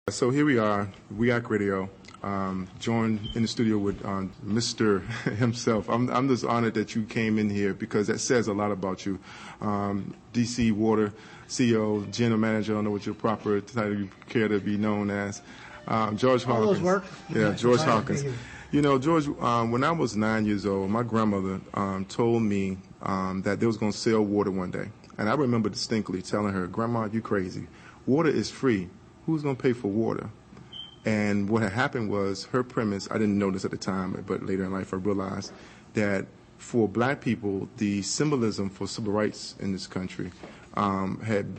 So here we are, WEAC Radio, joined in the studio with Mr. himself. I'm just honored that you came in here because that says a lot about you. DC Water CEO, General Manager, I don't know what your proper title you care to be known as. George Hawkins. All those work. Yeah, George Hawkins. You know, George, when I was 9 years old, my grandmother told me that they was going to sell water one day. And I remember distinctly telling her, Grandma, you crazy. Water is free. Who's going to pay for water? And what had happened was her premise, I didn't know this at the time, but later in life I realized that for black people, the symbolism for civil rights in this country had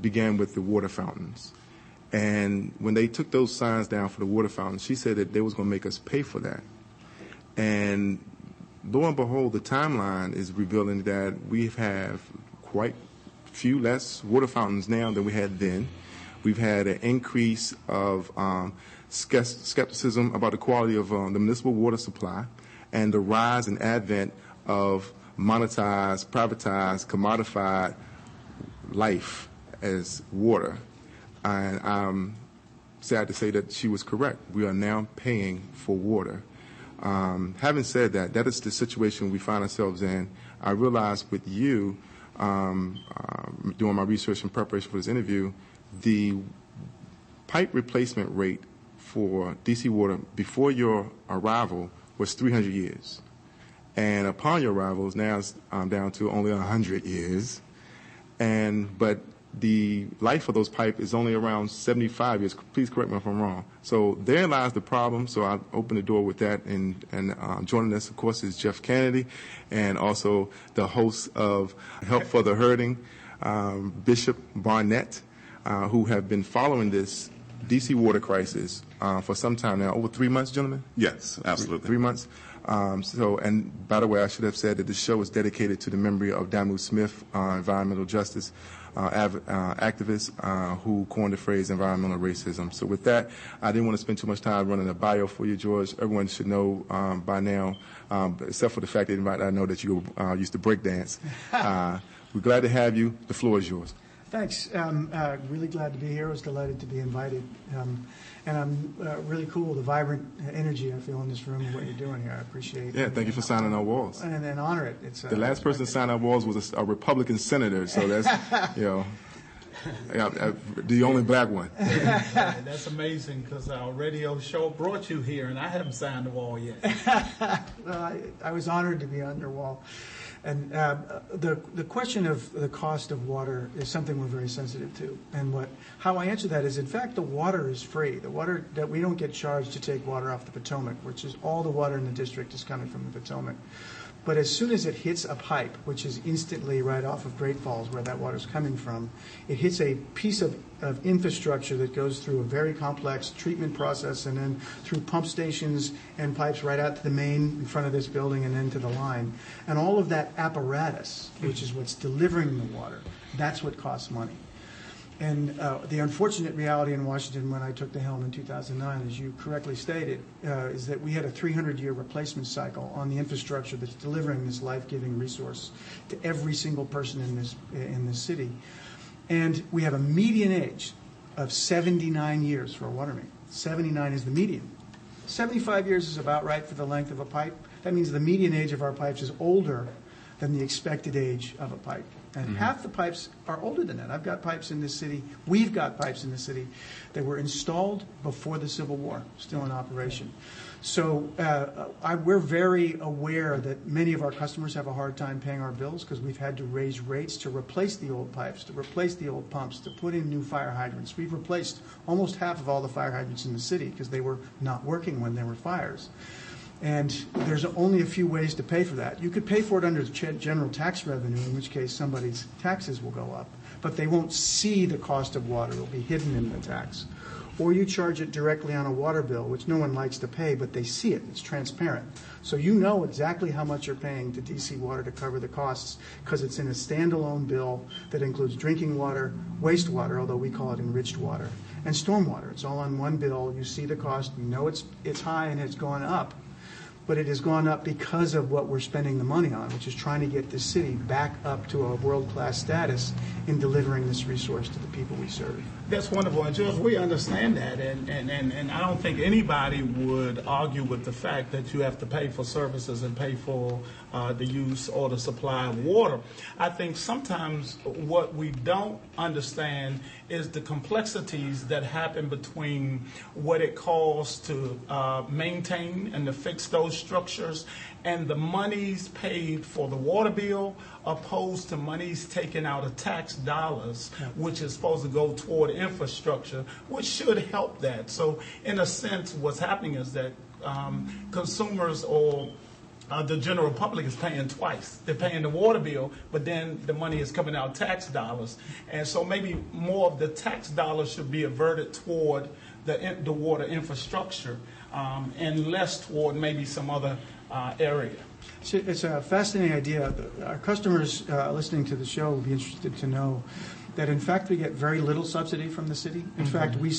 began with the water fountains. And when they took those signs down for the water fountains, she said that they was going to make us pay for that. And lo and behold, the timeline is revealing that we have quite few less water fountains now than we had then. We've had an increase of skepticism about the quality of the municipal water supply and the rise and advent of monetized, privatized, commodified life as water. And I'm sad to say that she was correct. We are now paying for water. Having said that, that is the situation we find ourselves in. I realized with you, doing my research in preparation for this interview, the pipe replacement rate for DC Water before your arrival was 300 years. And upon your arrival, it's now down to only 100 years. But the life of those pipes is only around 75 years. Please correct me if I'm wrong. So there lies the problem. So I open the door with that. And joining us, of course, is Jeff Kennedy, and also the host of Help for the Hurting, Bishop Barnett, who have been following this DC water crisis for some time now. Over 3 months, gentlemen? Yes, absolutely. 3 months. And by the way, I should have said that this show is dedicated to the memory of Damu Smith, environmental justice activist who coined the phrase environmental racism. So with that, I didn't want to spend too much time running a bio for you, George. Everyone should know by now, except for the fact that I know that you used to break dance. We're glad to have you. The floor is yours. Thanks. Really glad to be here. I was delighted to be invited. And I'm really cool, the vibrant energy I feel in this room and what you're doing here. I appreciate it. Yeah, thank you for signing our walls. And honor it. It's the last person to sign our walls was a Republican senator, so that's, the only black one. That's amazing because our radio show brought you here, and I haven't signed the wall yet. Well, I was honored to be on your wall. And the question of the cost of water is something we're very sensitive to. And how I answer that is, in fact, the water is free. The water that we don't get charged to take water off the Potomac, which is all the water in the district is coming from the Potomac. But as soon as it hits a pipe, which is instantly right off of Great Falls where that water is coming from, it hits a piece of infrastructure that goes through a very complex treatment process and then through pump stations and pipes right out to the main in front of this building and then to the line. And all of that apparatus, which is what's delivering the water, that's what costs money. And the unfortunate reality in Washington when I took the helm in 2009, as you correctly stated, is that we had a 300-year replacement cycle on the infrastructure that's delivering this life-giving resource to every single person in this city. And we have a median age of 79 years for a water main. 79 is the median. 75 years is about right for the length of a pipe. That means the median age of our pipes is older than the expected age of a pipe. And half the pipes are older than that. I've got pipes in this city. We've got pipes in this city that were installed before the Civil War, still in operation. So we're very aware that many of our customers have a hard time paying our bills because we've had to raise rates to replace the old pipes, to replace the old pumps, to put in new fire hydrants. We've replaced almost half of all the fire hydrants in the city because they were not working when there were fires. And there's only a few ways to pay for that. You could pay for it under general tax revenue, in which case somebody's taxes will go up, but they won't see the cost of water. It will be hidden in the tax. Or you charge it directly on a water bill, which no one likes to pay, but they see it. It's transparent. So you know exactly how much you're paying to DC Water to cover the costs because it's in a standalone bill that includes drinking water, wastewater, although we call it enriched water, and stormwater. It's all on one bill. You see the cost. You know it's high and it's going up. but it has gone up because of what we're spending the money on, which is trying to get this city back up to a world-class status in delivering this resource to the people we serve. That's wonderful, and George, we understand that, and I don't think anybody would argue with the fact that you have to pay for services and pay for the use or the supply of water. I think sometimes what we don't understand is the complexities that happen between what it costs to maintain and to fix those structures and the monies paid for the water bill opposed to monies taken out of tax dollars, which is supposed to go toward infrastructure, which should help that. So in a sense, what's happening is that consumers or the general public is paying twice. They're paying the water bill, but then the money is coming out of tax dollars. And so maybe more of the tax dollars should be averted toward the water infrastructure and less toward maybe some other area. It's a fascinating idea. Our customers listening to the show will be interested to know that, in fact, we get very little subsidy from the city. In fact, we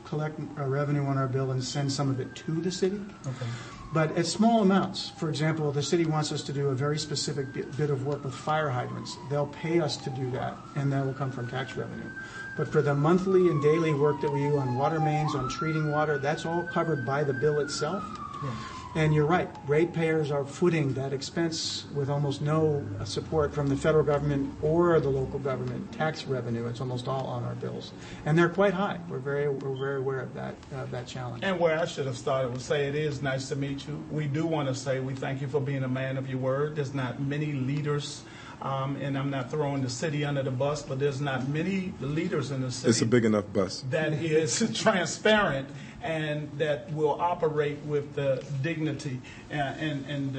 collect our revenue on our bill and send some of it to the city. Okay. But at small amounts. For example, the city wants us to do a very specific bit of work with fire hydrants. They'll pay us to do that, and that will come from tax revenue. But for the monthly and daily work that we do on water mains, on treating water, that's all covered by the bill itself. Yeah. And you're right, ratepayers are footing that expense with almost no support from the federal government or the local government tax revenue. It's almost all on our bills, and they're quite high. We're very aware of that challenge. And where I should have started was say it is nice to meet you. We do want to say we thank you for being a man of your word. There's not many leaders, and I'm not throwing the city under the bus, but there's not many leaders in the city. It's a big enough bus. That is transparent and that will operate with the dignity and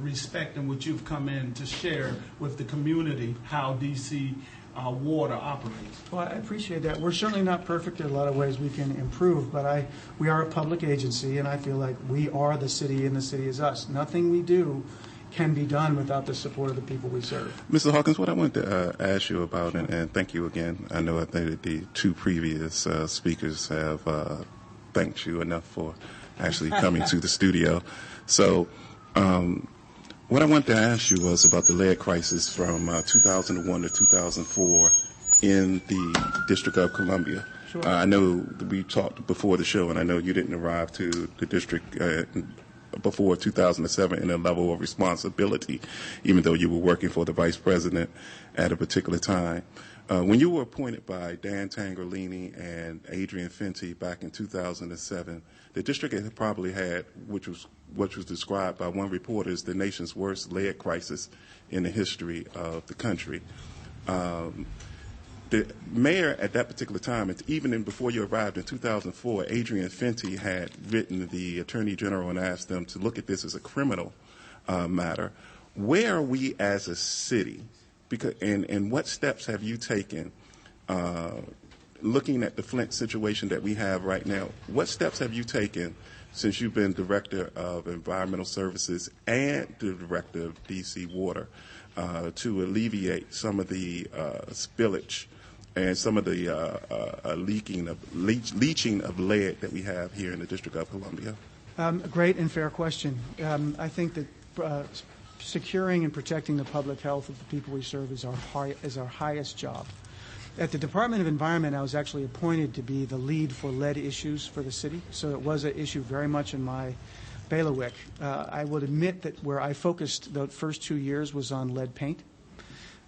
respect in which you've come in to share with the community how DC water operates. Well, I appreciate that. We're certainly not perfect. There are a lot of ways we can improve, but we are a public agency, and I feel like we are the city and the city is us. Nothing we do can be done without the support of the people we serve. Mr. Hawkins, what I wanted to ask you about, and thank you again. I know that the two previous speakers have thanked you enough for actually coming to the studio. So what I wanted to ask you was about the lead crisis from 2001 to 2004 in the District of Columbia. Sure. I know we talked before the show, and I know you didn't arrive to the district before 2007 in a level of responsibility, even though you were working for the vice president at a particular time. When you were appointed by Dan Tangolini and Adrian Fenty back in 2007, the district had probably had, which was described by one reporter as the nation's worst lead crisis in the history of the country. The mayor at that particular time, even before you arrived in 2004, Adrian Fenty had written the Attorney General and asked them to look at this as a criminal matter. Where are we as a city? And what steps have you taken, looking at the Flint situation that we have right now, what steps have you taken since you've been Director of Environmental Services and the Director of DC Water to alleviate some of the spillage and some of the leaching of lead that we have here in the District of Columbia? Great and fair question. I think that securing and protecting the public health of the people we serve is our highest job. At the Department of Environment, I was actually appointed to be the lead for lead issues for the city, so it was an issue very much in my bailiwick. I would admit that where I focused the first 2 years was on lead paint.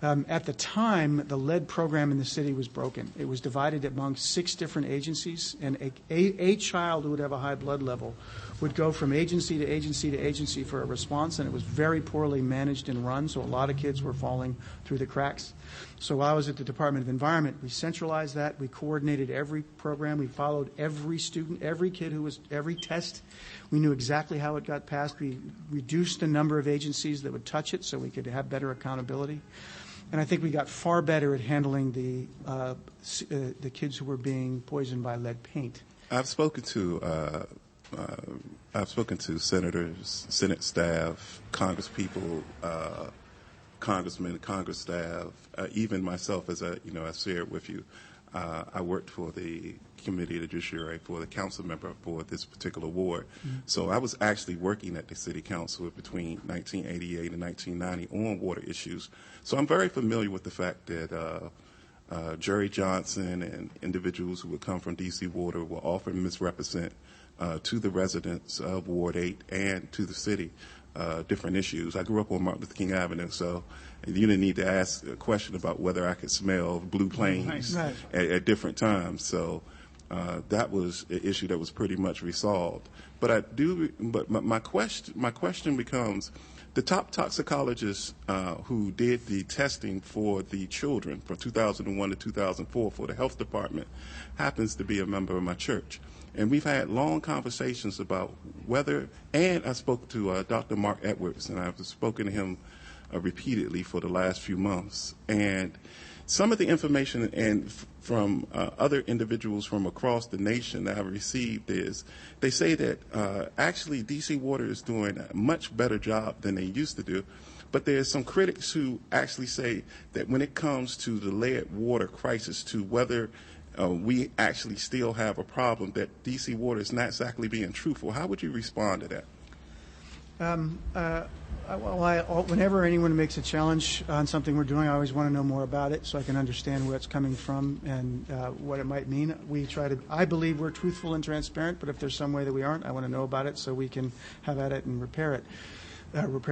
At the time, the lead program in the city was broken. It was divided among 6 different agencies, and a child who would have a high blood level would go from agency to agency to agency for a response, and it was very poorly managed and run, so a lot of kids were falling through the cracks. So while I was at the Department of Environment, we centralized that. We coordinated every program. We followed every student, every kid every test. We knew exactly how it got passed. We reduced the number of agencies that would touch it so we could have better accountability. And I think we got far better at handling the kids who were being poisoned by lead paint. I've spoken to senators, Senate staff, Congresspeople, congressmen, Congress staff, even myself, as I shared with you. I worked for the Committee of the Judiciary for the council member for this particular ward. So I was actually working at the City Council between 1988 and 1990 on water issues. So I'm very familiar with the fact that Jerry Johnson and individuals who would come from D.C. Water will often misrepresent to the residents of Ward 8 and to the city different issues. I grew up on Martin Luther King Avenue, so you didn't need to ask a question about whether I could smell blue planes Right. at different times. So that was an issue that was pretty much resolved. But my question becomes, the top toxicologist who did the testing for the children from 2001 to 2004 for the health department happens to be a member of my church. And we've had long conversations about whether, and I spoke to Dr. Mark Edwards, and I've spoken to him repeatedly for the last few months. And some of the information and from other individuals from across the nation that I've received is they say that actually DC Water is doing a much better job than they used to do. But there's some critics who actually say that when it comes to the lead water crisis, to whether we actually still have a problem, that DC Water is not exactly being truthful. How would you respond to that? Whenever anyone makes a challenge on something we're doing, I always want to know more about it so I can understand where it's coming from and what it might mean. I believe we're truthful and transparent, but if there's some way that we aren't, I want to know about it so we can have at it and repair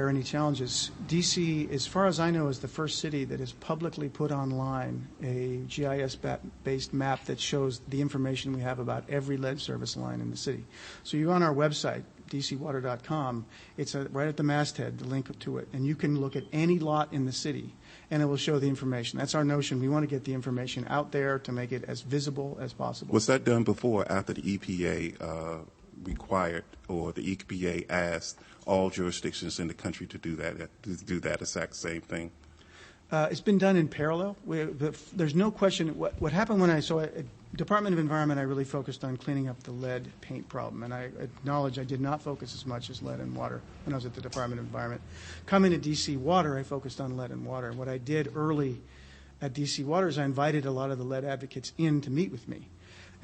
any challenges. DC, as far as I know, is the first city that has publicly put online a GIS-based map that shows the information we have about every lead service line in the city. So you go on our website, dcwater.com, it's right at the masthead, the link to it, and you can look at any lot in the city, and it will show the information. That's our notion. We want to get the information out there to make it as visible as possible. Was that done before or after the EPA required, or the EPA asked all jurisdictions in the country to do that exact same thing? It's been done in parallel. There's no question. What happened when at Department of Environment, I really focused on cleaning up the lead paint problem, and I acknowledge I did not focus as much as lead and water when I was at the Department of Environment. Coming to DC Water, I focused on lead and water. And what I did early at DC Water is I invited a lot of the lead advocates in to meet with me.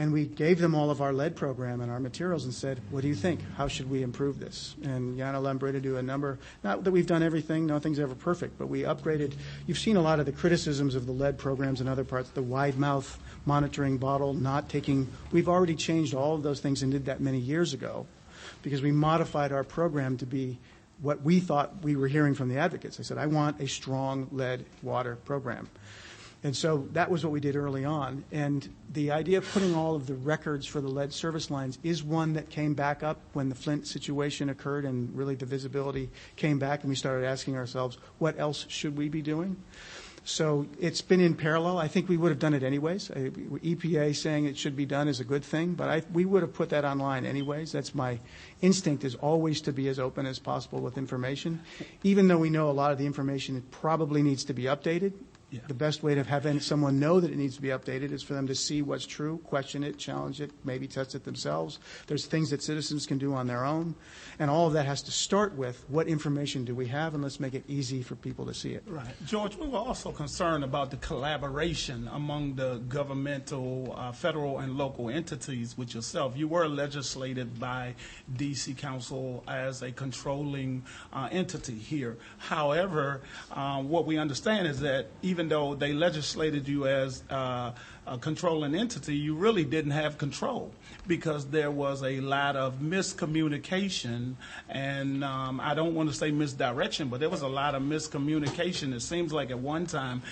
And we gave them all of our lead program and our materials and said, what do you think? How should we improve this? And Yana Lembrita do a number, not that we've done everything, nothing's ever perfect, but we upgraded. You've seen a lot of the criticisms of the lead programs in other parts, the wide mouth monitoring bottle, not taking, we've already changed all of those things and did that many years ago because we modified our program to be what we thought we were hearing from the advocates. I said, I want a strong lead water program. And so that was what we did early on. And the idea of putting all of the records for the lead service lines is one that came back up when the Flint situation occurred and really the visibility came back and we started asking ourselves, what else should we be doing? So it's been in parallel. I think we would have done it anyways. EPA saying it should be done is a good thing, but we would have put that online anyways. That's my instinct, is always to be as open as possible with information. Even though we know a lot of the information, it probably needs to be updated. Yeah. The best way to have someone know that it needs to be updated is for them to see what's true, question it, challenge it, maybe test it themselves. There's things that citizens can do on their own. And all of that has to start with what information do we have, and let's make it easy for people to see it. Right. George, we were also concerned about the collaboration among the governmental, federal and local entities with yourself. You were legislated by D.C. Council as a controlling entity here. However, what we understand is that even though they legislated you as a controlling entity, you really didn't have control because there was a lot of miscommunication and I don't want to say misdirection, but there was a lot of miscommunication. It seems like at one time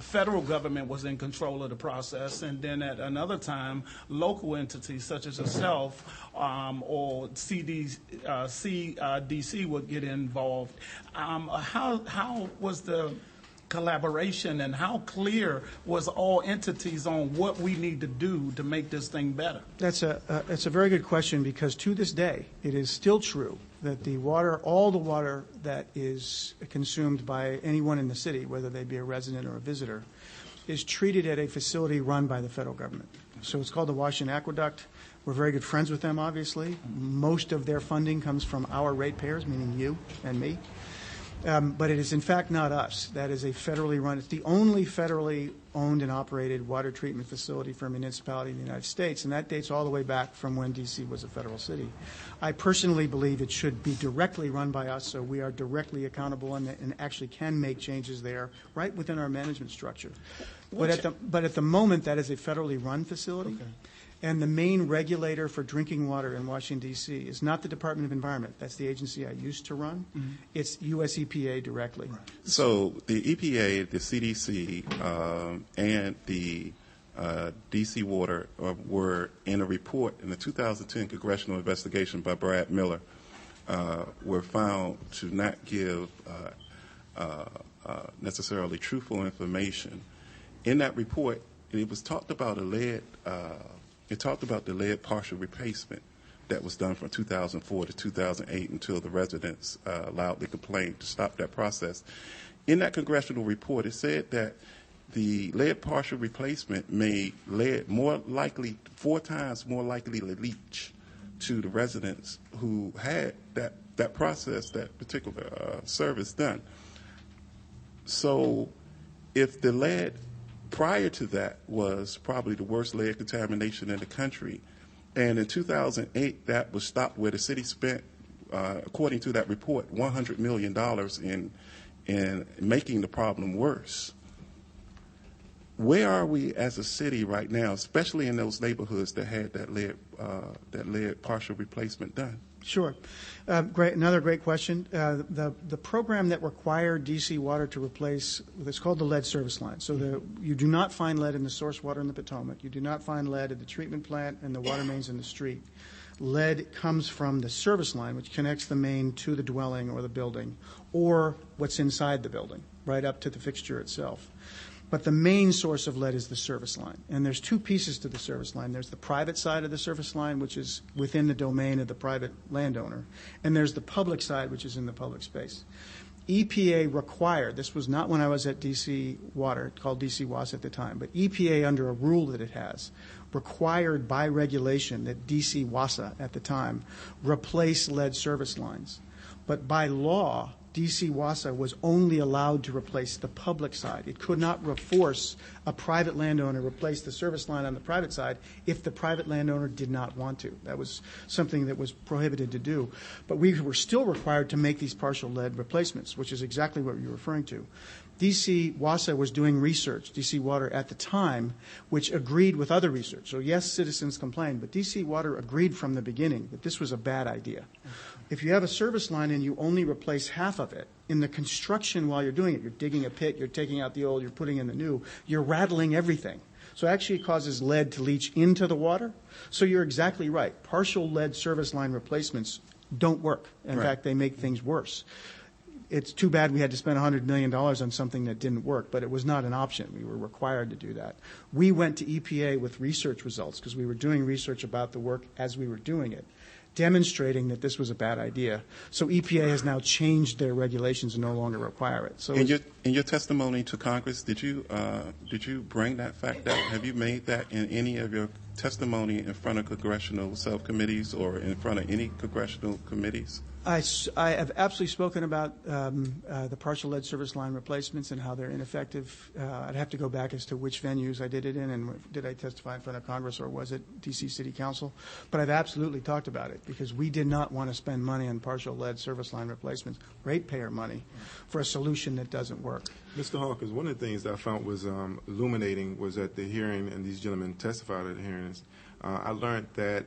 federal government was in control of the process, and then at another time local entities such as yourself or CDC would get involved. How was the collaboration, and how clear was all entities on what we need to do to make this thing better? That's a very good question, because to this day it is still true that all the water that is consumed by anyone in the city, whether they be a resident or a visitor, is treated at a facility run by the federal government. So it's called the Washington Aqueduct. We're very good friends with them, obviously. Most of their funding comes from our ratepayers, meaning you and me. But it is in fact not us. That is a federally run, it's the only federally owned and operated water treatment facility for a municipality in the United States, and that dates all the way back from when D.C. was a federal city. I personally believe it should be directly run by us, so we are directly accountable and actually can make changes there right within our management structure. But at the moment, that is a federally run facility. Okay. And the main regulator for drinking water in Washington, D.C. is not the Department of Environment. That's the agency I used to run. Mm-hmm. It's U.S. EPA directly. Right. So the EPA, the CDC, and the D.C. Water were in a report in the 2010 congressional investigation by Brad Miller, were found to not give necessarily truthful information. In that report, it was talked about it talked about the lead partial replacement that was done from 2004 to 2008 until the residents loudly complained to stop that process. In that congressional report, it said that the lead partial replacement made lead more likely, 4 times more likely to leach to the residents who had that process, that particular service done. So if the lead prior to that was probably the worst lead contamination in the country, and in 2008 that was stopped, where the city spent, according to that report, $100 million in making the problem worse. Where are we as a city right now, especially in those neighborhoods that had that lead partial replacement done? Sure. Another great question. The program that required D.C. Water to replace, it's called the lead service line. So you do not find lead in the source water in the Potomac. You do not find lead at the treatment plant and the water mains in the street. Lead comes from the service line, which connects the main to the dwelling or the building, or what's inside the building, right up to the fixture itself. But the main source of lead is the service line. And there's 2 pieces to the service line. There's the private side of the service line, which is within the domain of the private landowner. And there's the public side, which is in the public space. EPA required, this was not when I was at D.C. Water, called D.C. WASA at the time, but EPA, under a rule that it has, required by regulation that D.C. WASA at the time replace lead service lines. But by law, D.C. WASA was only allowed to replace the public side. It could not force a private landowner to replace the service line on the private side if the private landowner did not want to. That was something that was prohibited to do. But we were still required to make these partial lead replacements, which is exactly what you're referring to. D.C. WASA was doing research, D.C. Water at the time, which agreed with other research. So yes, citizens complained, but D.C. Water agreed from the beginning that this was a bad idea. If you have a service line and you only replace half of it, in the construction while you're doing it, you're digging a pit, you're taking out the old, you're putting in the new, you're rattling everything. So actually it causes lead to leach into the water. So you're exactly right. Partial lead service line replacements don't work. In fact, they make things worse. It's too bad we had to spend $100 million on something that didn't work, but it was not an option. We were required to do that. We went to EPA with research results because we were doing research about the work as we were doing it, demonstrating that this was a bad idea. So EPA has now changed their regulations and no longer require it. So in your testimony to Congress, did you bring that fact out? Have you made that in any of your testimony in front of congressional subcommittees or in front of any congressional committees? I have absolutely spoken about the partial lead service line replacements and how they're ineffective. I'd have to go back as to which venues I did it in and did I testify in front of Congress or was it D.C. City Council. But I've absolutely talked about it because we did not want to spend money on partial lead service line replacements, ratepayer money, for a solution that doesn't work. Mr. Hawkins, one of the things that I found was illuminating was at the hearing, and these gentlemen testified at the hearings, I learned that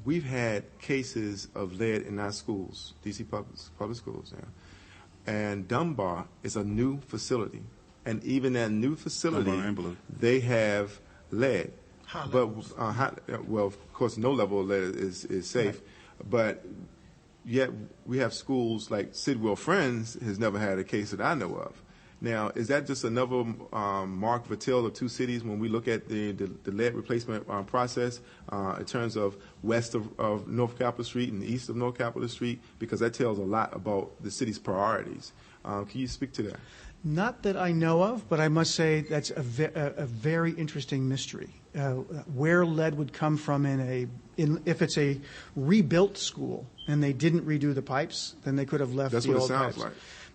we've had cases of lead in our schools, D.C. public schools, and Dunbar is a new facility, and even that new facility, they have lead. But well, of course, no level of lead is safe, but yet we have schools like Sidwell Friends has never had a case that I know of. Now, is that just another mark of a tale of two cities when we look at the lead replacement process in terms of west of North Capitol Street and east of North Capitol Street? Because that tells a lot about the city's priorities. Can you speak to that? Not that I know of, but I must say that's a very interesting mystery. Where lead would come from if it's a rebuilt school and they didn't redo the pipes, then they could have left That's the what old it sounds pipes. like.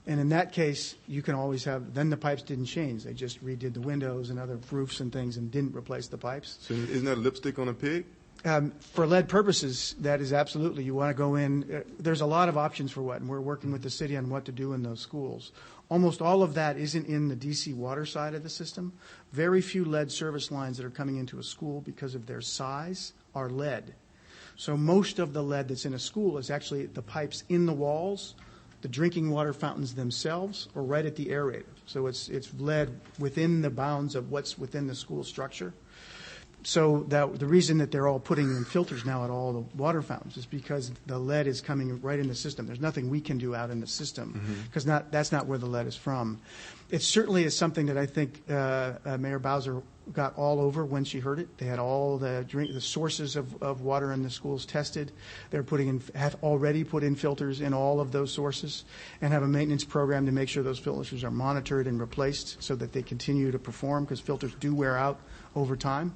And in that case, you can always have, then the pipes didn't change. They just redid the windows and other roofs and things and didn't replace the pipes. So isn't that lipstick on a pig? For lead purposes, that is absolutely. You want to go in. There's a lot of options for what, and we're working with the city on what to do in those schools. Almost all of that isn't in the DC water side of the system. Very few lead service lines that are coming into a school because of their size are lead. So most of the lead that's in a school is actually the pipes in the walls, the drinking water fountains themselves, or right at the aerator. So it's lead within the bounds of what's within the school structure. So that the reason that they're all putting in filters now at all the water fountains is because the lead is coming right in the system. There's nothing we can do out in the system because that's not where the lead is from. It certainly is something that I think Mayor Bowser got all over when she heard it. They had all the sources of water in the schools tested. They're have already put in filters in all of those sources and have a maintenance program to make sure those filters are monitored and replaced so that they continue to perform, because filters do wear out over time.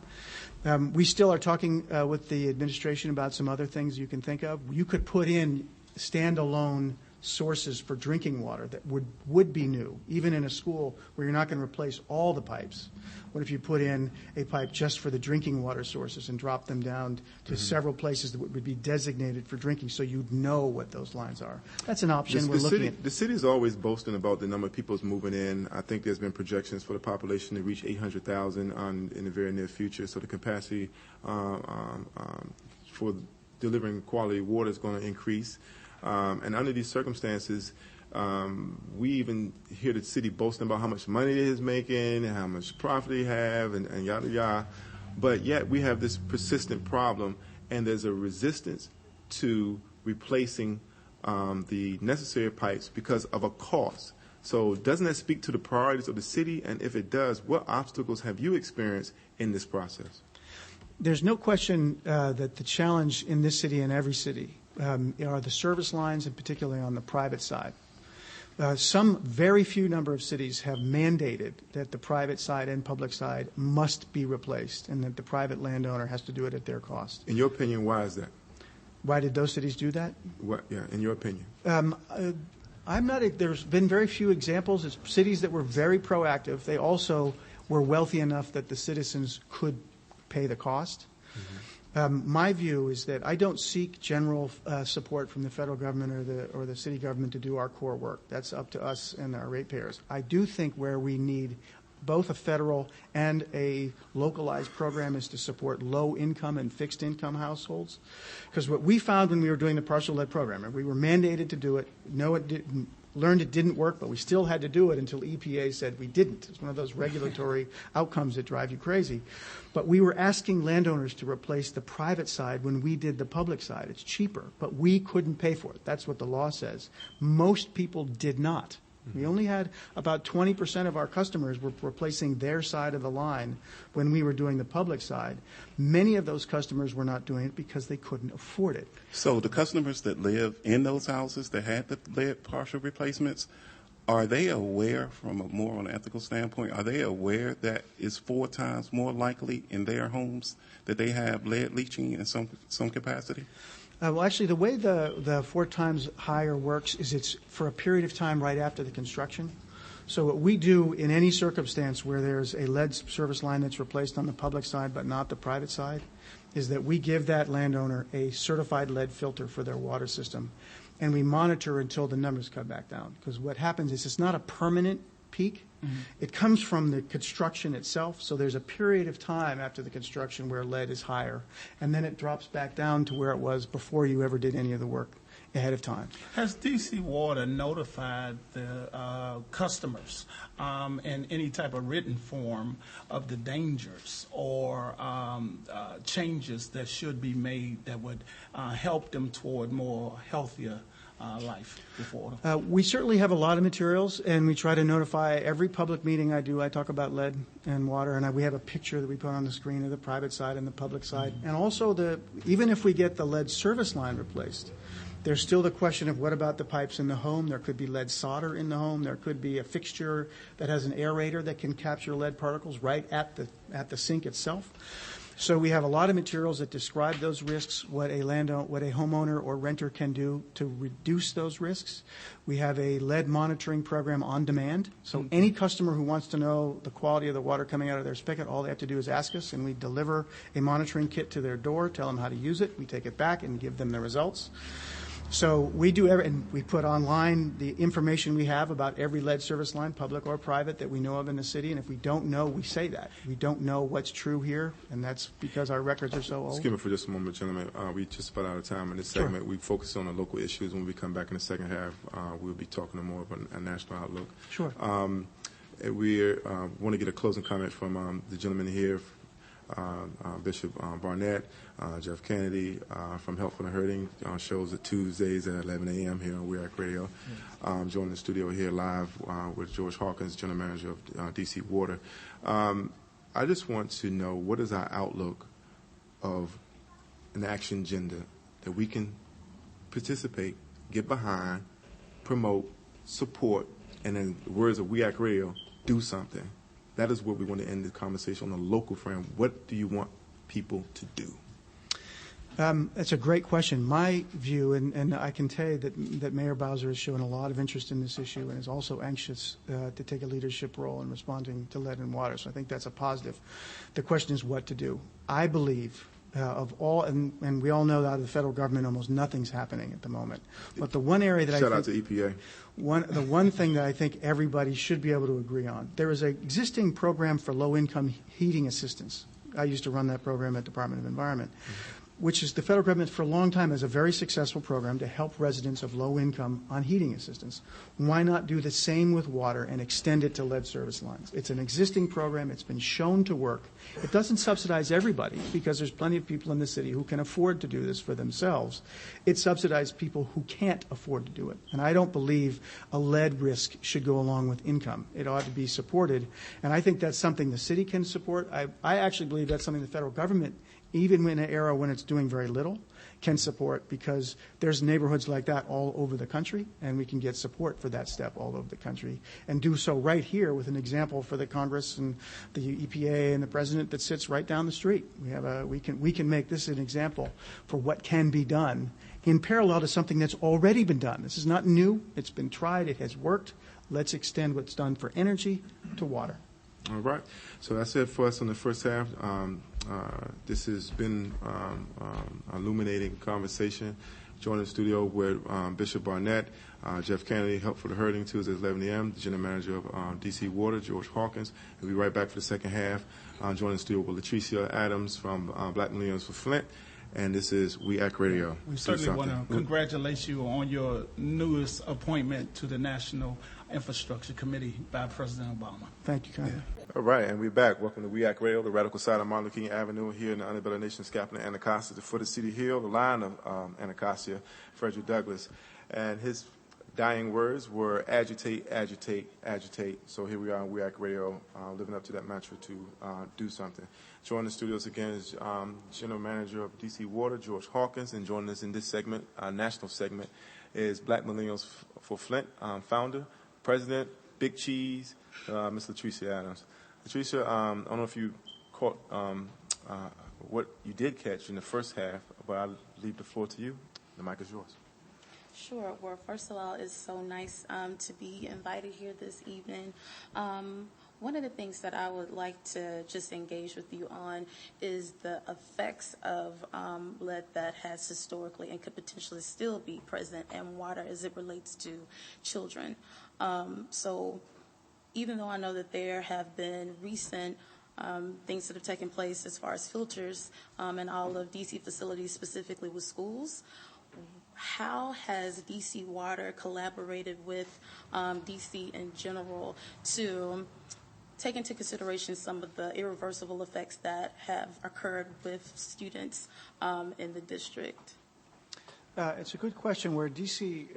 We still are talking with the administration about some other things you can think of. You could put in standalone sources for drinking water that would be new, even in a school where you're not going to replace all the pipes. What if you put in a pipe just for the drinking water sources and drop them down to several places that would be designated for drinking, so you'd know what those lines are? That's an option we're looking at. The city is always boasting about the number of people moving in. I think there's been projections for the population to reach 800,000 in the very near future. So the capacity for delivering quality water is going to increase. And under these circumstances, we even hear the city boasting about how much money it is making and how much profit they have and yada yada. But yet we have this persistent problem, and there's a resistance to replacing the necessary pipes because of a cost. So doesn't that speak to the priorities of the city? And if it does, what obstacles have you experienced in this process? There's no question that the challenge in this city and every city are the service lines, and particularly on the private side. Some very few number of cities have mandated that the private side and public side must be replaced, and that the private landowner has to do it at their cost. In your opinion, why is that? Why did those cities do that? In your opinion. There's been very few examples. It's cities that were very proactive. They also were wealthy enough that the citizens could pay the cost. My view is that I don't seek general support from the federal government or the city government to do our core work. That's up to us and our ratepayers. I do think where we need both a federal and a localized program is to support low-income and fixed-income households. Because what we found when we were doing the partial lead program, and we were mandated to do it, learned it didn't work, but we still had to do it until EPA said we didn't. It's one of those regulatory outcomes that drive you crazy. But we were asking landowners to replace the private side when we did the public side. It's cheaper, but we couldn't pay for it. That's what the law says. Most people did not. We only had about 20% of our customers were replacing their side of the line when we were doing the public side. Many of those customers were not doing it because they couldn't afford it. So the customers that live in those houses that had the lead partial replacements, are they aware from a more on an ethical standpoint, are they aware that it's 4 times more likely in their homes that they have lead leaching in some capacity? Well, actually, the way the 4 times higher works is it's for a period of time right after the construction. So what we do in any circumstance where there's a lead service line that's replaced on the public side but not the private side is that we give that landowner a certified lead filter for their water system, and we monitor until the numbers come back down. Because what happens is it's not a permanent peak. It comes from the construction itself, so there's a period of time after the construction where lead is higher, and then it drops back down to where it was before you ever did any of the work ahead of time. Has DC Water notified the customers in any type of written form of the dangers or changes that should be made that would help them toward more healthier life with water? We certainly have a lot of materials, and we try to notify every public meeting I do. I talk about lead and water, and we have a picture that we put on the screen of the private side and the public side. And also, even if we get the lead service line replaced, There's still the question of what about the pipes in the home? There could be lead solder in the home. There could be a fixture that has an aerator that can capture lead particles right at the sink itself. So we have a lot of materials that describe those risks, what a homeowner or renter can do to reduce those risks. We have a lead monitoring program on demand. So any customer who wants to know the quality of the water coming out of their spigot, all they have to do is ask us, and we deliver a monitoring kit to their door, tell them how to use it. We take it back and give them the results. So we do and we put online the information we have about every lead service line, public or private, that we know of in the city. And if we don't know, we say that. We don't know what's true here, and that's because our records are so old. Excuse me for just a moment, gentlemen. We just about out of time in this segment. Sure. We focus on the local issues. When we come back in the second half, we'll be talking more of a national outlook. Sure. We want to get a closing comment from the gentleman here, Bishop Barnett, Jeff Kennedy from Helpful and Hurting, shows at Tuesdays at 11 a.m. here on WEAC Radio. Joining the studio here live with George Hawkins, General Manager of DC Water. I just want to know, what is our outlook of an action agenda that we can participate, get behind, promote, support, and in the words of WEAC Radio, do something. That is where we want to end the conversation on a local frame. What do you want people to do? That's a great question. My view, and I can tell you that Mayor Bowser has shown a lot of interest in this issue and is also anxious to take a leadership role in responding to lead and water. So I think that's a positive. The question is what to do. I believe of all, and we all know that out of the federal government, almost nothing's happening at the moment. But the one area that Shout out to EPA. The one thing that I think everybody should be able to agree on, there is an existing program for low-income heating assistance. I used to run that program at Department of Environment, which is the federal government for a long time has a very successful program to help residents of low income on heating assistance. Why not do the same with water and extend it to lead service lines? It's an existing program. It's been shown to work. It doesn't subsidize everybody because there's plenty of people in the city who can afford to do this for themselves. It subsidizes people who can't afford to do it. And I don't believe a lead risk should go along with income. It ought to be supported. And I think that's something the city can support. I actually believe that's something the federal government, even in an era when it's doing very little, can support, because there's neighborhoods like that all over the country, and we can get support for that step all over the country and do so right here with an example for the Congress and the EPA and the President that sits right down the street. We can make this an example for what can be done in parallel to something that's already been done. This is not new. It's been tried. It has worked. Let's extend what's done for energy to water. All right. So that's it for us in the first half. This has been illuminating conversation. Joining the studio with Bishop Barnett, Jeff Kennedy, Helpful to Hurting, Tuesdays 11 a.m., the General Manager of DC Water, George Hawkins. We'll be right back for the second half. Joining the studio with Latricia Adams from Black Millennials for Flint. And this is WEAC Radio. We certainly want to congratulate you on your newest appointment to the National Infrastructure Committee by President Obama. Thank you, Congressman. All right, and we're back. Welcome to WEAC Radio, the radical side of Martin Luther King Avenue here in the Unabella Nation's capital, Anacostia, the foot of City Hill, the line of Anacostia, Frederick Douglass. And his dying words were agitate, agitate, agitate. So here we are on WEAC Radio, living up to that mantra to do something. Joining the studios again is General Manager of DC Water, George Hawkins, and joining us in this segment, our national segment, is Black Millennials for Flint founder, President, Big Cheese, Ms. Latricia Adams. Latricia, I don't know if you caught what you did catch in the first half, but I'll leave the floor to you. The mic is yours. Sure. Well, first of all, it's so nice to be invited here this evening. One of the things that I would like to just engage with you on is the effects of lead that has historically and could potentially still be present in water as it relates to children. So even though I know that there have been recent things that have taken place as far as filters in all of DC facilities, specifically with schools, how has DC Water collaborated with DC in general to take into consideration some of the irreversible effects that have occurred with students in the district? It's a good question. Where DC,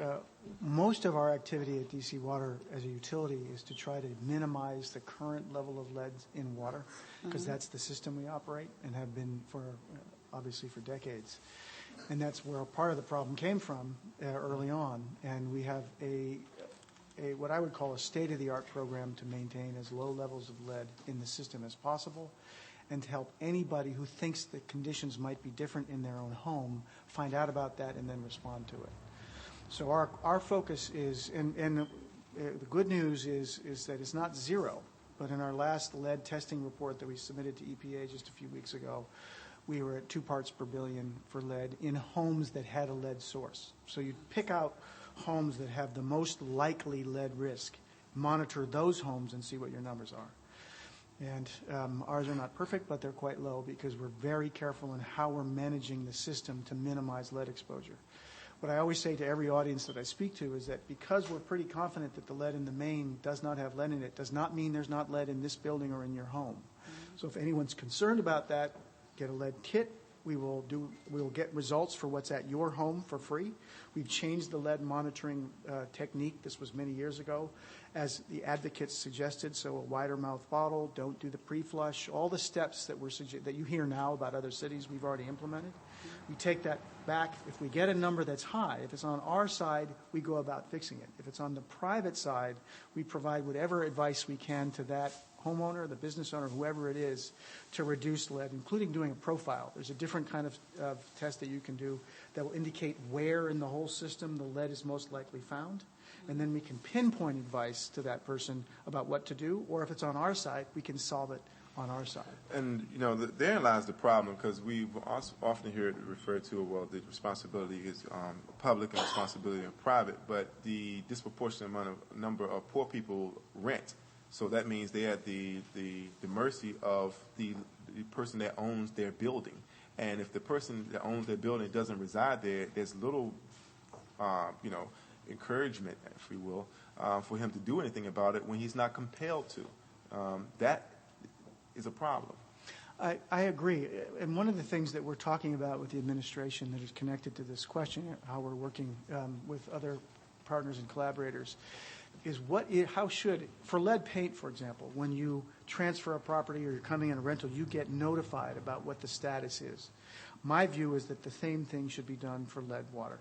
most of our activity at DC Water as a utility is to try to minimize the current level of lead in water, because that's the system we operate and have been for, obviously, for decades. And that's where part of the problem came from early on. And we have a what I would call a state-of-the-art program to maintain as low levels of lead in the system as possible, and to help anybody who thinks that conditions might be different in their own home find out about that and then respond to it. So our focus is, and the good news is that it's not zero, but in our last lead testing report that we submitted to EPA just a few weeks ago, we were at 2 parts per billion for lead in homes that had a lead source. So you pick out homes that have the most likely lead risk, monitor those homes and see what your numbers are. And ours are not perfect, but they're quite low because we're very careful in how we're managing the system to minimize lead exposure. What I always say to every audience that I speak to is that because we're pretty confident that the lead in the main does not have lead in it, does not mean there's not lead in this building or in your home. Mm-hmm. So if anyone's concerned about that, get a lead kit. We will get results for what's at your home for free. We've changed the lead monitoring technique. This was many years ago, as the advocates suggested. So a wider mouth bottle, don't do the pre-flush, all the steps that that you hear now about other cities we've already implemented. We take that back. If we get a number that's high, if it's on our side, we go about fixing it. If it's on the private side, we provide whatever advice we can to that homeowner, the business owner, whoever it is, to reduce lead, including doing a profile. There's a different kind of test that you can do that will indicate where in the whole system the lead is most likely found. And then we can pinpoint advice to that person about what to do, or if it's on our side, we can solve it on our side. And, therein lies the problem, because we often hear it referred to, well, the responsibility is public and responsibility is private, but the disproportionate number of poor people rent. So that means they're at the mercy of the person that owns their building. And if the person that owns their building doesn't reside there, there's little, encouragement, if you will, for him to do anything about it when he's not compelled to. That is a problem. I agree. And one of the things that we're talking about with the administration that is connected to this question, how we're working with other partners and collaborators, is how should, for lead paint, for example, when you transfer a property or you're coming in a rental, you get notified about what the status is. My view is that the same thing should be done for lead water.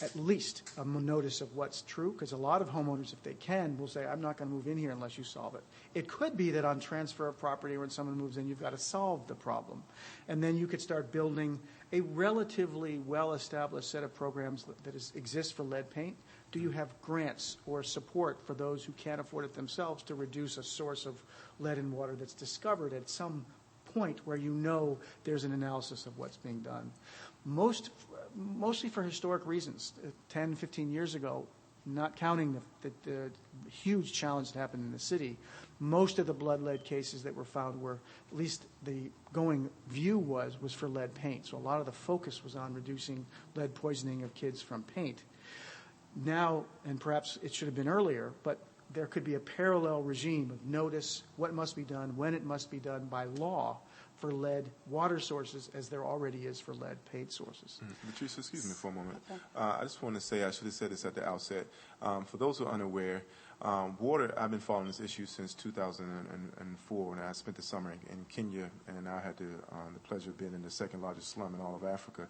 At least a notice of what's true, because a lot of homeowners, if they can, will say, I'm not going to move in here unless you solve it. It could be that on transfer of property or when someone moves in, you've got to solve the problem. And then you could start building a relatively well-established set of programs that exist for lead paint. Do you have grants or support for those who can't afford it themselves to reduce a source of lead in water that's discovered at some point where there's an analysis of what's being done? Mostly for historic reasons. 10, 15 years ago, not counting the huge challenge that happened in the city, most of the blood lead cases that were found were, at least the going view was for lead paint. So a lot of the focus was on reducing lead poisoning of kids from paint. Now, and perhaps it should have been earlier, but there could be a parallel regime of notice, what must be done, when it must be done by law for lead water sources, as there already is for lead paint sources. Patricia, excuse me for a moment. Okay. I just want to say, I should have said this at the outset. For those who are unaware, water, I've been following this issue since 2004 when I spent the summer in Kenya, and I had the pleasure of being in the second largest slum in all of Africa.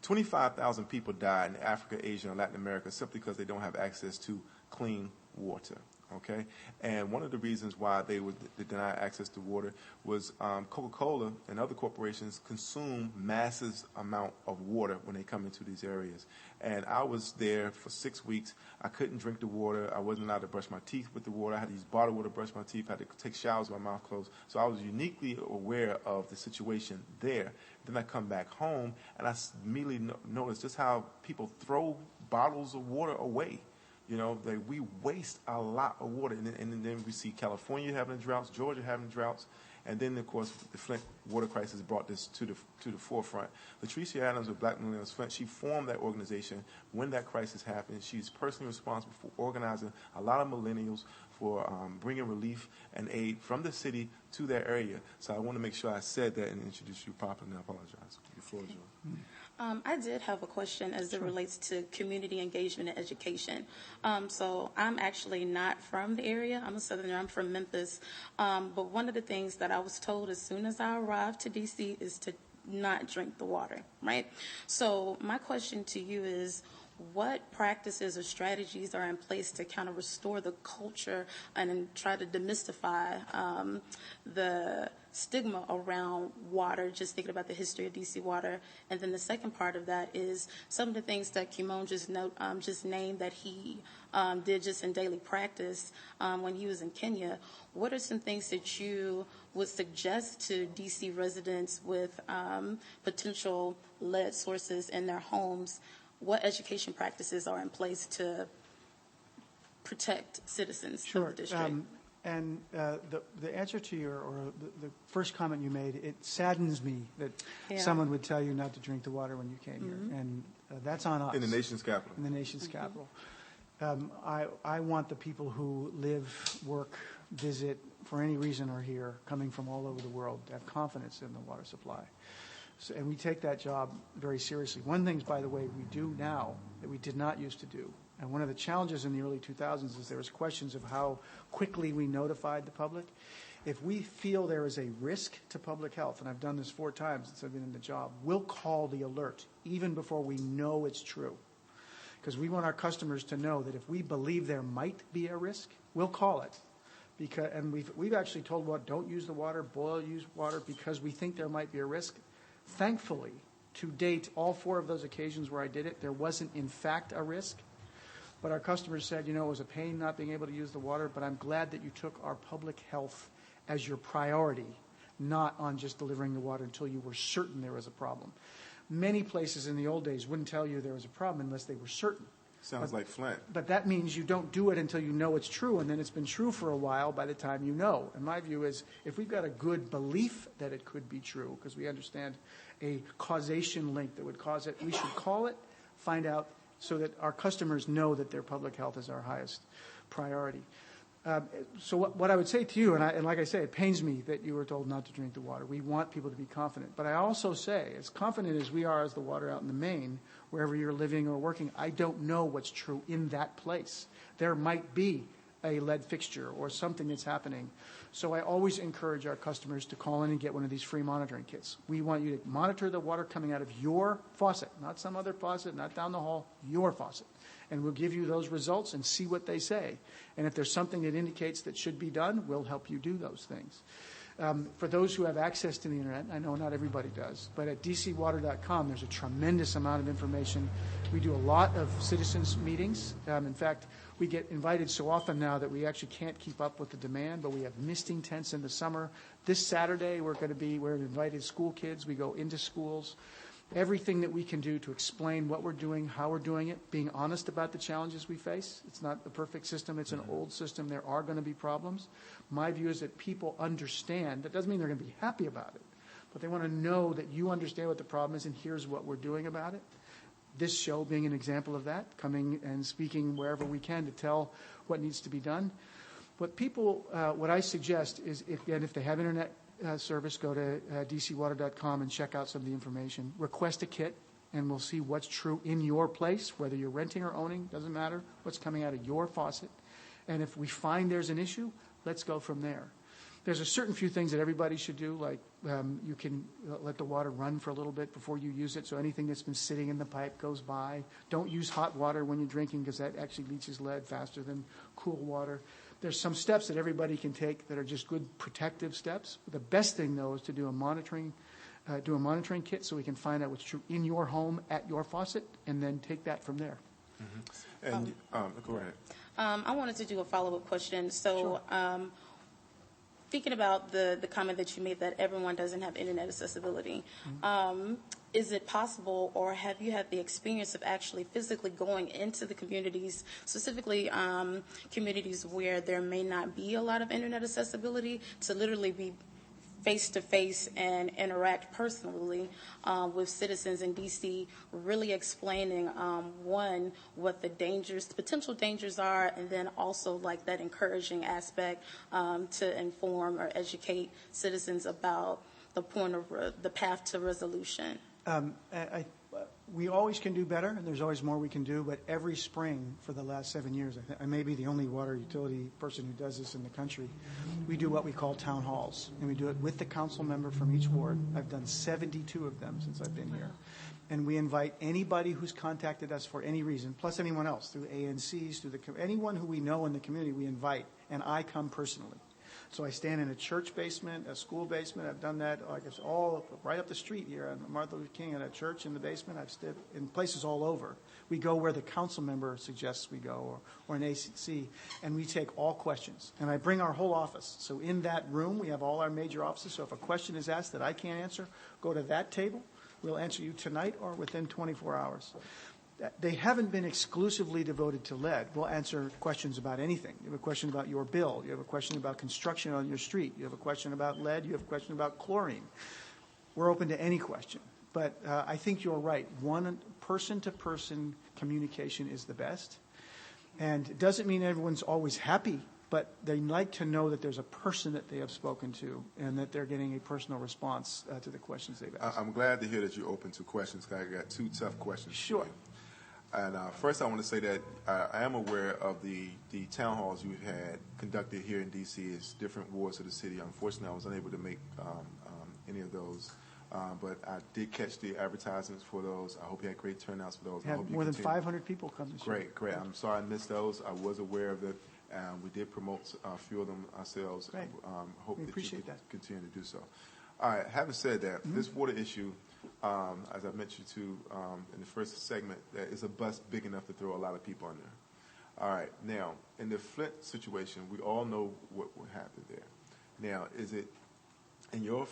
25,000 people died in Africa, Asia, and Latin America simply because they don't have access to clean water. Okay, and one of the reasons why they deny access to water was Coca-Cola and other corporations consume massive amount of water when they come into these areas. And I was there for 6 weeks. I couldn't drink the water. I wasn't allowed to brush my teeth with the water. I had to use bottled water to brush my teeth. I had to take showers with my mouth closed. So I was uniquely aware of the situation there. Then I come back home, and I immediately noticed just how people throw bottles of water away. We waste a lot of water, and then we see California having droughts, Georgia having droughts, and then, of course, the Flint water crisis brought this to the forefront. Latricia Adams with Black Millennials Flint, she formed that organization when that crisis happened. She's personally responsible for organizing a lot of millennials for bringing relief and aid from the city to their area. So I want to make sure I said that and introduced you properly, and I apologize. Your floor is yours. I did have a question as it relates to community engagement and education. So I'm actually not from the area. I'm a Southerner. I'm from Memphis. But one of the things that I was told as soon as I arrived to D.C. is to not drink the water, right? So my question to you is, what practices or strategies are in place to kind of restore the culture and try to demystify the stigma around water, just thinking about the history of DC Water? And then the second part of that is some of the things that Kimon just named that he did just in daily practice when he was in Kenya. What are some things that you would suggest to DC residents with potential lead sources in their homes? What education practices are in place to protect citizens of the district? And the answer to the first comment you made, it saddens me that someone would tell you not to drink the water when you came here, and that's on us. In the nation's capital. In the nation's capital. I want the people who live, work, visit, for any reason are here, coming from all over the world, to have confidence in the water supply. So, and we take that job very seriously. One thing, by the way, we do now that we did not used to do, and one of the challenges in the early 2000s is there was questions of how quickly we notified the public. If we feel there is a risk to public health, and I've done this 4 times since I've been in the job, we'll call the alert even before we know it's true. Because we want our customers to know that if we believe there might be a risk, we'll call it. And we've actually told don't use the water, use water, because we think there might be a risk. Thankfully, to date, all 4 of those occasions where I did it, there wasn't in fact a risk. But our customers said, it was a pain not being able to use the water, but I'm glad that you took our public health as your priority, not on just delivering the water until you were certain there was a problem. Many places in the old days wouldn't tell you there was a problem unless they were certain. Sounds like Flint. But that means you don't do it until you know it's true, and then it's been true for a while by the time you know. And my view is if we've got a good belief that it could be true, because we understand a causation link that would cause it, we should call it, find out, so that our customers know that their public health is our highest priority. So what I would say to you, and like I say, it pains me that you were told not to drink the water. We want people to be confident. But I also say, as confident as we are as the water out in the main, wherever you're living or working, I don't know what's true in that place. There might be a lead fixture or something that's happening. So I always encourage our customers to call in and get one of these free monitoring kits. We want you to monitor the water coming out of your faucet, not some other faucet, not down the hall, your faucet. And we'll give you those results and see what they say. And if there's something that indicates that should be done, we'll help you do those things. For those who have access to the internet, I know not everybody does, but at dcwater.com there's a tremendous amount of information. We do a lot of citizens meetings. In fact, we get invited so often now that we actually can't keep up with the demand, but we have misting tents in the summer. This Saturday we're invited school kids. We go into schools. Everything that we can do to explain what we're doing, how we're doing it, being honest about the challenges we face. It's not a perfect system. It's an old system. There are going to be problems. My view is that people understand. That doesn't mean they're going to be happy about it, but they want to know that you understand what the problem is and here's what we're doing about it. This show being an example of that, coming and speaking wherever we can to tell what needs to be done. What I suggest is, if they have internet service, go to dcwater.com and check out some of the information. Request a kit, and we'll see what's true in your place, whether you're renting or owning, doesn't matter, what's coming out of your faucet. And if we find there's an issue, let's go from there. There's a certain few things that everybody should do, like you can let the water run for a little bit before you use it, so anything that's been sitting in the pipe goes by. Don't use hot water when you're drinking, because that actually leaches lead faster than cool water. There's some steps that everybody can take that are just good protective steps. The best thing, though, is to do a monitoring kit so we can find out what's true in your home at your faucet, and then take that from there. Mm-hmm. And go ahead. I wanted to do a follow-up question. So, thinking about the comment that you made that everyone doesn't have internet accessibility, is it possible, or have you had the experience of actually physically going into the communities, specifically communities where there may not be a lot of internet accessibility, to literally be face-to-face and interact personally with citizens in D.C., really explaining, one, what the potential dangers are, and then also like that encouraging aspect to inform or educate citizens about the path to resolution? We always can do better, and there's always more we can do, but every spring for the last 7 years, I may be the only water utility person who does this in the country, we do what we call town halls, and we do it with the council member from each ward. I've done 72 of them since I've been here. And we invite anybody who's contacted us for any reason, plus anyone else, through ANCs, through anyone who we know in the community, we invite, and I come personally. So I stand in a church basement, a school basement. I've done that, I guess, all right up the street here on Martin Luther King, in a church in the basement. I've stood in places all over. We go where the council member suggests we go, or an ACC, and we take all questions. And I bring our whole office. So in that room, we have all our major offices. So if a question is asked that I can't answer, go to that table. We'll answer you tonight or within 24 hours. They haven't been exclusively devoted to lead. We'll answer questions about anything. You have a question about your bill. You have a question about construction on your street. You have a question about lead. You have a question about chlorine. We're open to any question. But I think you're right. One person-to-person communication is the best. And it doesn't mean everyone's always happy, but they like to know that there's a person that they have spoken to and that they're getting a personal response to the questions they've asked. I'm glad to hear that you're open to questions, because I got 2 tough questions. Sure. And first I want to say that I am aware of the town halls you've had conducted here in D.C. as different wards of the city. Unfortunately, I was unable to make any of those. But I did catch the advertisements for those. I hope you had great turnouts for those. We had more than 500 people come this year. Great. I'm sorry I missed those. I was aware of it. We did promote a few of them ourselves. Right. Hope We that appreciate you could that. continue to do so. All right. Having said that, this water issue, as I mentioned to in the first segment, that is a bus big enough to throw a lot of people under. All right. Now, in the Flint situation, we all know what happened there. Now, is it, in your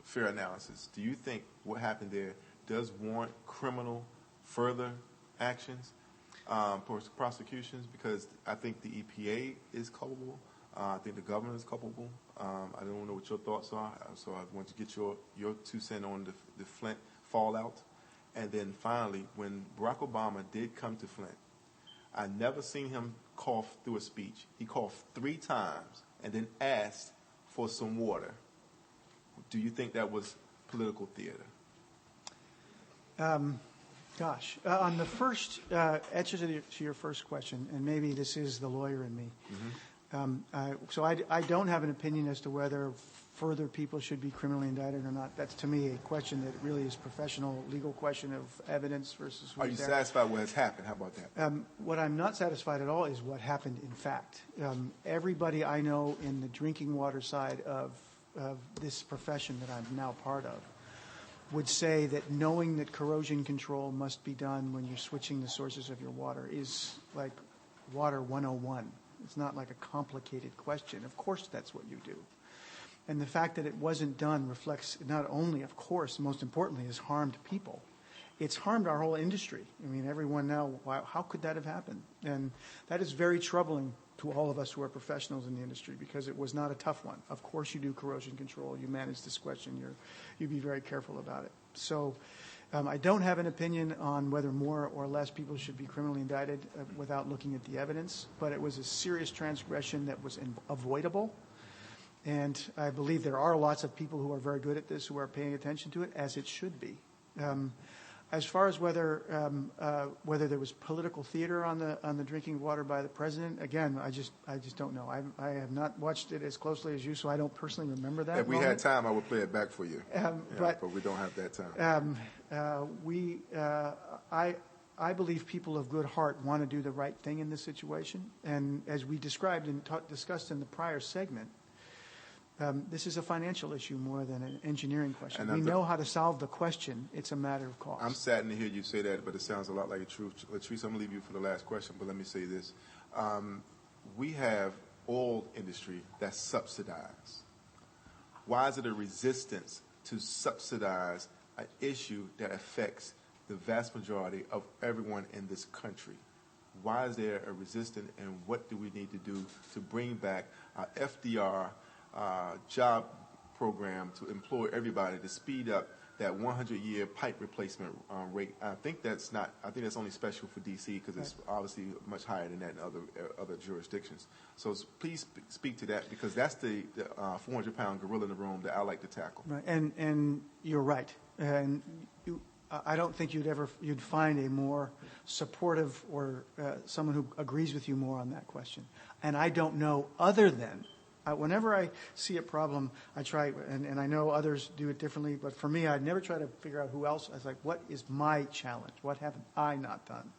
fair analysis, do you think what happened there does warrant criminal further actions? Prosecutions, because I think the EPA is culpable. I think the government is culpable. I don't know what your thoughts are, so I want to get your 2 cents on the Flint fallout. And then finally, when Barack Obama did come to Flint, I never seen him cough through a speech. He coughed 3 times and then asked for some water. Do you think that was political theater? Gosh, on the first answer to your first question, and maybe this is the lawyer in me. So I don't have an opinion as to whether further people should be criminally indicted or not. That's, to me, a question that really is professional, legal question of evidence versus. Are you satisfied with what has happened? How about that? What I'm not satisfied at all is what happened in fact. Everybody I know in the drinking water side of this profession that I'm now part of would say that knowing that corrosion control must be done when you're switching the sources of your water is like water 101. It's not like a complicated question. Of course that's what you do. And the fact that it wasn't done reflects not only, of course, most importantly, has harmed people. It's harmed our whole industry. I mean, everyone now, wow, how could that have happened? And that is very troubling to all of us who are professionals in the industry, because it was not a tough one. Of course you do corrosion control. You manage this question. You be very careful about it. So I don't have an opinion on whether more or less people should be criminally indicted without looking at the evidence, but it was a serious transgression that was avoidable. And I believe there are lots of people who are very good at this, who are paying attention to it, as it should be. As far as whether there was political theater on the drinking water by the president, again, I just don't know. I have not watched it as closely as you, so I don't personally remember that. If we had time, I would play it back for you. But we don't have that time. I believe people of good heart want to do the right thing in this situation, and as we described and discussed in the prior segment, this is a financial issue more than an engineering question. We know how to solve the question. It's a matter of cost. I'm saddened to hear you say that, but it sounds a lot like a truth. Latrice, I'm going to leave you for the last question, but let me say this. We have oil industry that's subsidized. Why is it a resistance to subsidize an issue that affects the vast majority of everyone in this country? Why is there a resistance, and what do we need to do to bring back our FDR job program to employ everybody to speed up that 100-year pipe replacement rate? I think that's only special for D.C. because it's obviously much higher than that in other jurisdictions. So please speak to that, because that's the 400-pound gorilla in the room that I like to tackle. Right. And you're right. And I don't think you'd find a more supportive or someone who agrees with you more on that question. And I don't know other than, whenever I see a problem, I try, and I know others do it differently, but for me, I'd never try to figure out who else. I was like, what is my challenge? What have I not done?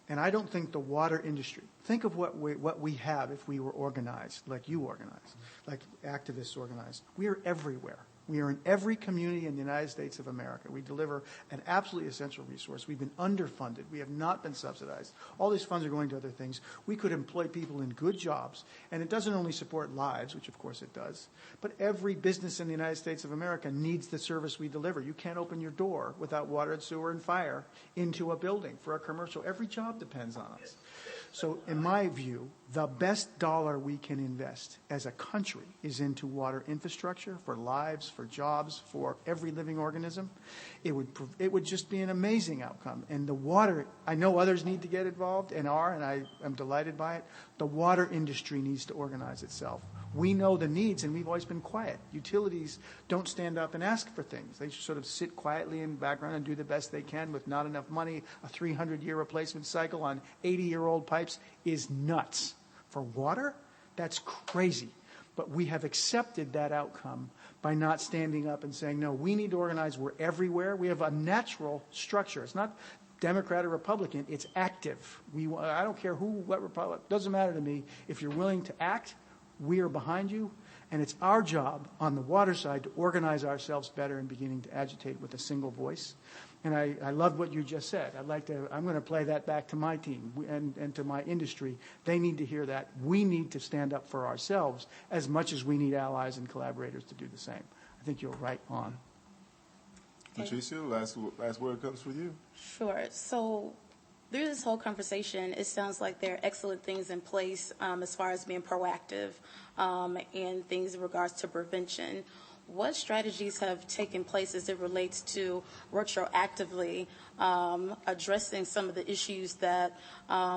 And I don't think the water industry, think of what we have if we were organized, like you organized, like activists organized. We are everywhere. We are in every community in the United States of America. We deliver an absolutely essential resource. We've been underfunded. We have not been subsidized. All these funds are going to other things. We could employ people in good jobs, and it doesn't only support lives, which of course it does, but every business in the United States of America needs the service we deliver. You can't open your door without water and sewer and fire into a building for a commercial. Every job depends on us. So in my view, the best dollar we can invest as a country is into water infrastructure for lives, for jobs, for every living organism. It would just be an amazing outcome. And the water, I know others need to get involved and are, and I am delighted by it. The water industry needs to organize itself. We know the needs, and we've always been quiet. Utilities don't stand up and ask for things. They sort of sit quietly in the background and do the best they can with not enough money. A 300-year replacement cycle on 80-year-old pipes is nuts. For water, that's crazy. But we have accepted that outcome by not standing up and saying, no, we need to organize. We're everywhere. We have a natural structure. It's not Democrat or Republican. It's active. I don't care what Republic. It doesn't matter to me. If you're willing to act, we are behind you, and it's our job on the water side to organize ourselves better and beginning to agitate with a single voice. And I loved what you just said. I'm going to play that back to my team and to my industry. They need to hear that. We need to stand up for ourselves as much as we need allies and collaborators to do the same. I think you're right on. Patricia, last word comes for you. Sure. So through this whole conversation, it sounds like there are excellent things in place as far as being proactive and things in regards to prevention. What strategies have taken place as it relates to retroactively addressing some of the issues that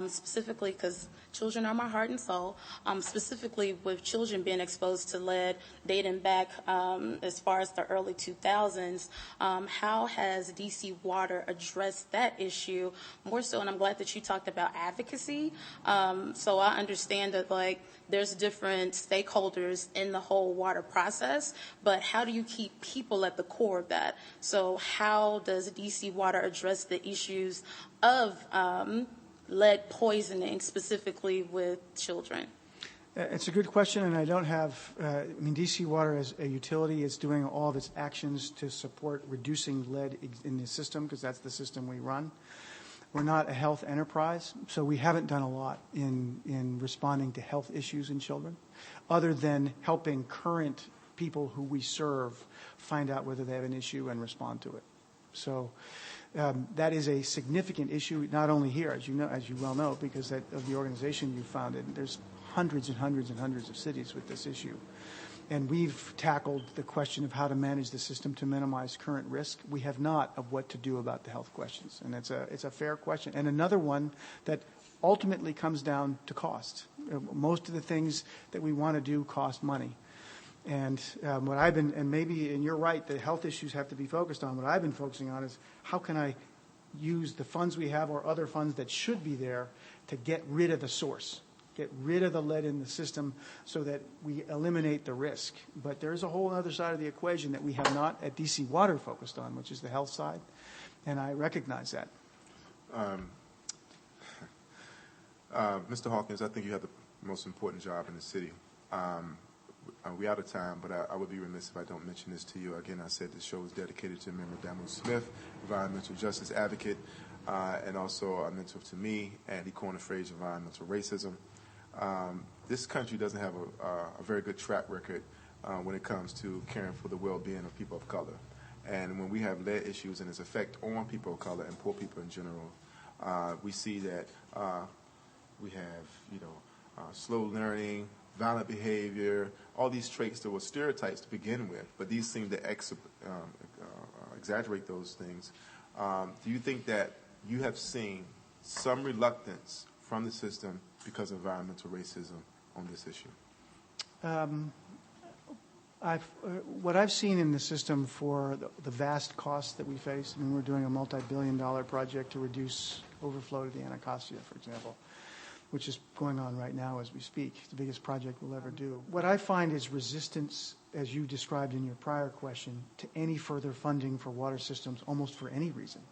specifically, because children are my heart and soul, specifically with children being exposed to lead dating back as far as the early 2000s, how has DC Water addressed that issue more so? And I'm glad that you talked about advocacy. So I understand that there's different stakeholders in the whole water process, but how do you keep people at the core of that? So how does DC Water address the issues of lead poisoning, specifically with children? It's a good question, and I don't have, DC Water as a utility is doing all of its actions to support reducing lead in the system, because that's the system we run. We're not a health enterprise, so we haven't done a lot in responding to health issues in children, other than helping current people who we serve find out whether they have an issue and respond to it. So that is a significant issue, not only here, as you well know, because of the organization you founded. There's hundreds and hundreds and hundreds of cities with this issue. And we've tackled the question of how to manage the system to minimize current risk. We have not of what to do about the health questions. And it's a fair question. And another one that ultimately comes down to cost. Most of the things that we want to do cost money. And what I've been, and maybe, and you're right, the health issues have to be focused on. What I've been focusing on is how can I use the funds we have or other funds that should be there to get rid of the source, get rid of the lead in the system so that we eliminate the risk. But there's a whole other side of the equation that we have not at DC Water focused on, which is the health side, and I recognize that. Mr. Hawkins, I think you have the most important job in the city. We're out of time, but I would be remiss if I don't mention this to you. Again, I said this show is dedicated to Member Damu Smith, environmental justice advocate, and also a mentor to me, Andy Corner-Fraser, environmental racism. This country doesn't have a very good track record when it comes to caring for the well-being of people of color. And when we have lead issues and its effect on people of color and poor people in general, we see that we have, slow learning, violent behavior, all these traits that were stereotypes to begin with, but these seem to exaggerate those things. Do you think that you have seen some reluctance from the system because of environmental racism on this issue? What I've seen in the system for the vast costs that we face, I mean, we're doing a multi-billion-dollar project to reduce overflow to the Anacostia, for example, which is going on right now as we speak. It's the biggest project we'll ever do. What I find is resistance, as you described in your prior question, to any further funding for water systems, almost for any reason.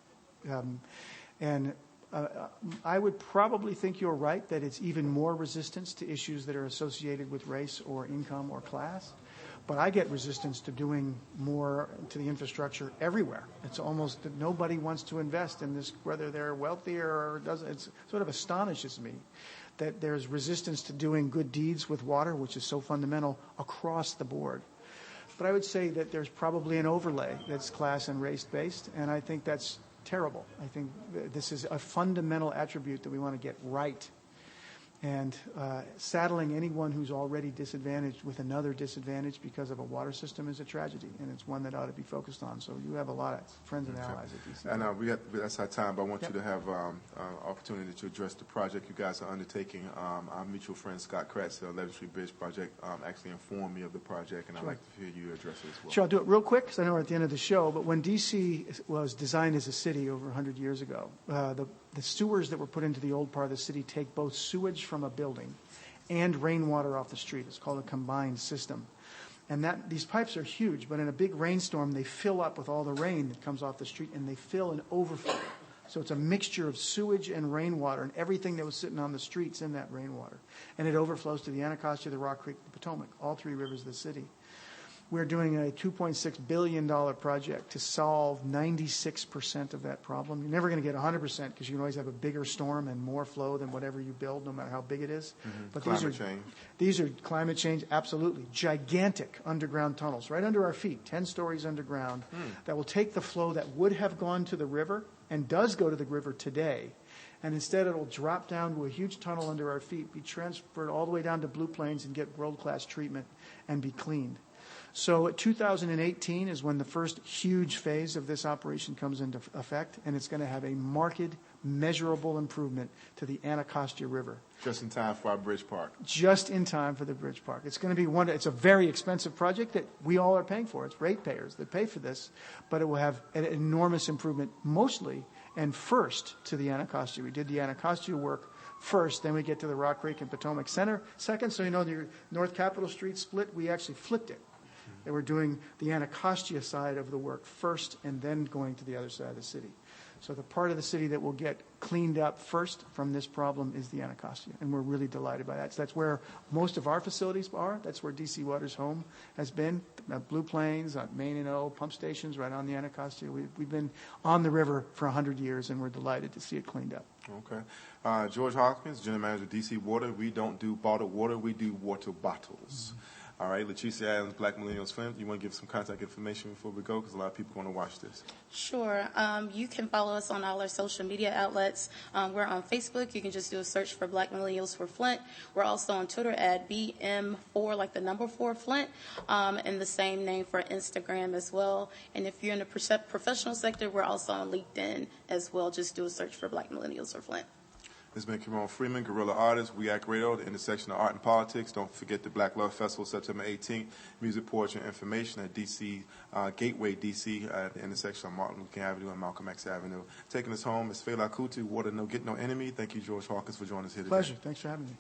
I would probably think you're right that it's even more resistance to issues that are associated with race or income or class. But I get resistance to doing more to the infrastructure everywhere. It's almost that nobody wants to invest in this, whether they're wealthier or doesn't. It sort of astonishes me that there's resistance to doing good deeds with water, which is so fundamental across the board. But I would say that there's probably an overlay that's class and race-based, and I think that's terrible. I think this is a fundamental attribute that we want to get right. And saddling anyone who's already disadvantaged with another disadvantage because of a water system is a tragedy, and it's one that ought to be focused on. So you have a lot of friends and allies at DC. And that's our time, but I want you to have opportunity to address the project you guys are undertaking. Our mutual friend Scott Kratz, the 11th Street Bridge Project, actually informed me of the project, and I'd like to hear you address it as well. Sure, I'll do it real quick because I know we're at the end of the show. But when DC was designed as a city over 100 years ago, the sewers that were put into the old part of the city take both sewage from a building and rainwater off the street. It's called a combined system. And these pipes are huge, but in a big rainstorm, they fill up with all the rain that comes off the street, and they fill and overflow. So it's a mixture of sewage and rainwater, and everything that was sitting on the streets in that rainwater. And it overflows to the Anacostia, the Rock Creek, the Potomac, all three rivers of the city. We're doing a $2.6 billion project to solve 96% of that problem. You're never going to get 100% because you can always have a bigger storm and more flow than whatever you build, no matter how big it is. Mm-hmm. But these are climate change, absolutely. Gigantic underground tunnels right under our feet, 10 stories underground, that will take the flow that would have gone to the river and does go to the river today. And instead it will drop down to a huge tunnel under our feet, be transferred all the way down to Blue Plains and get world-class treatment and be cleaned. So 2018 is when the first huge phase of this operation comes into effect, and it's going to have a marked, measurable improvement to the Anacostia River. just in time for our bridge park. Just in time for the bridge park. It's going to be it's a very expensive project that we all are paying for. It's ratepayers that pay for this, but it will have an enormous improvement mostly and first to the Anacostia. We did the Anacostia work first, then we get to the Rock Creek and Potomac Center second. So, the North Capitol Street split, we actually flipped it. They were doing the Anacostia side of the work first and then going to the other side of the city. So the part of the city that will get cleaned up first from this problem is the Anacostia, and we're really delighted by that. So that's where most of our facilities are. That's where DC Water's home has been. Blue Plains, Main and O, pump stations right on the Anacostia. We've been on the river for 100 years, and we're delighted to see it cleaned up. Okay. George Hawkins, General Manager of DC Water. We don't do bottled water. We do water bottles. All right, Latricia Adams, Black Millennials Film. You want to give some contact information before we go? Because a lot of people want to watch this. Sure. You can follow us on all our social media outlets. We're on Facebook. You can just do a search for Black Millennials for Flint. We're also on Twitter at BM4, like the number 4 Flint, and the same name for Instagram as well. And if you're in the professional sector, we're also on LinkedIn as well. Just do a search for Black Millennials for Flint. This has been Kimon Freeman, Guerrilla Artist, We Act Radio, the intersection of art and politics. Don't forget the Black Love Festival, September 18th. Music, poetry, and information at DC, Gateway DC, at the intersection of Martin Luther King Avenue and Malcolm X Avenue. Taking us home is Fela Kuti, Water No Get No Enemy. Thank you, George Hawkins, for joining us here today. Pleasure. Thanks for having me.